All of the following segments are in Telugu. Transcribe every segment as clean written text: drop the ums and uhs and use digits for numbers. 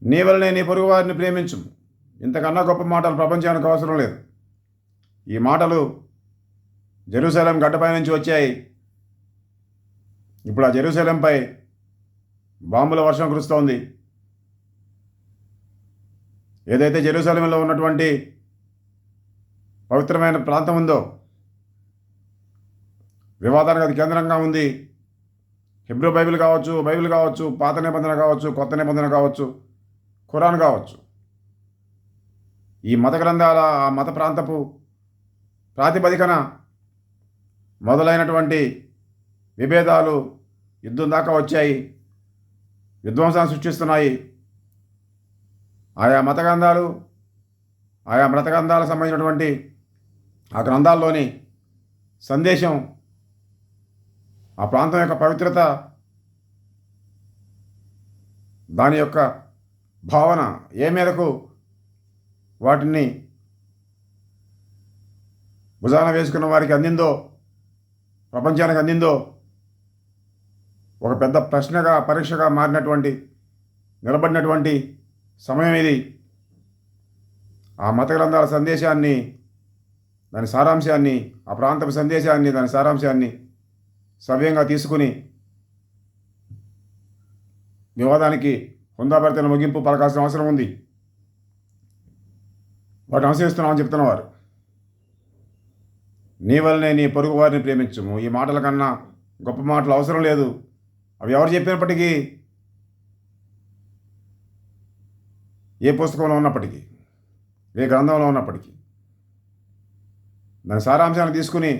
నీ వలనే నీ పొరుగు వారిని ప్రేమించు. ఇంతకన్నా గొప్ప మాటలు ప్రపంచానికి అవసరం లేదు. ఈ మాటలు జెరూసలేం గడ్డపై నుంచి వచ్చాయి. ఇప్పుడు ఆ జెరూసలేంపై బాంబుల వర్షం కురుస్తోంది. ఏదైతే జెరూసలేంలో ఉన్నటువంటి పవిత్రమైన ప్రాంతం ఉందో, వివాదానికి అది కేంద్రంగా ఉంది. హెబ్రూ బైబిల్ కావచ్చు, పాత నిబంధన కావచ్చు, కొత్త నిబంధన కావచ్చు, ఖురాన్ కావచ్చు, ఈ మత గ్రంథాల ఆ మత ప్రాంతపు ప్రాతిపదికన మొదలైనటువంటి విభేదాలు యుద్ధం దాకా వచ్చాయి, విధ్వంసాన్ని సృష్టిస్తున్నాయి. ఆయా మత గ్రంథాలు, ఆయా మత గ్రంథాలకు సంబంధించినటువంటి ఆ గ్రంథాల్లోని సందేశం, ఆ ప్రాంతం యొక్క పవిత్రత, దాని యొక్క భావన ఏ మేరకు వాటిని భుజాన వేసుకున్న వారికి అందిందో, ప్రపంచానికి అందిందో, ఒక పెద్ద ప్రశ్నగా పరీక్షగా నిలబడినటువంటి సమయం ఇది. ఆ మత గ్రంథాల సందేశాన్ని, దాని సారాంశాన్ని, ఆ ప్రాంతపు సందేశాన్ని, దాని సారాంశాన్ని సవ్యంగా తీసుకుని వివాదానికి హుందాభరితైన ముగింపు పలకాల్సిన అవసరం ఉంది. వాటిని అనుసరిస్తున్నామని చెప్తున్నవారు. నీ వల్లనే నీ పొరుగు వారిని ప్రేమించుము. ఈ మాటల కన్నా గొప్ప మాటలు అవసరం లేదు. అవి ఎవరు చెప్పినప్పటికీ, ఏ పుస్తకంలో ఉన్నప్పటికీ, ఏ గ్రంథంలో ఉన్నప్పటికీ, దాని సారాంశాన్ని తీసుకుని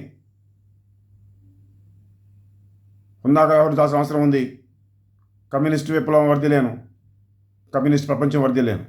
హుందాగా వ్యవహరించాల్సిన అవసరం ఉంది. కమ్యూనిస్టు విప్లవం వర్ధిల్లేను, కమ్యూనిస్ట్ ప్రపంచం వర్ధిల్లేను.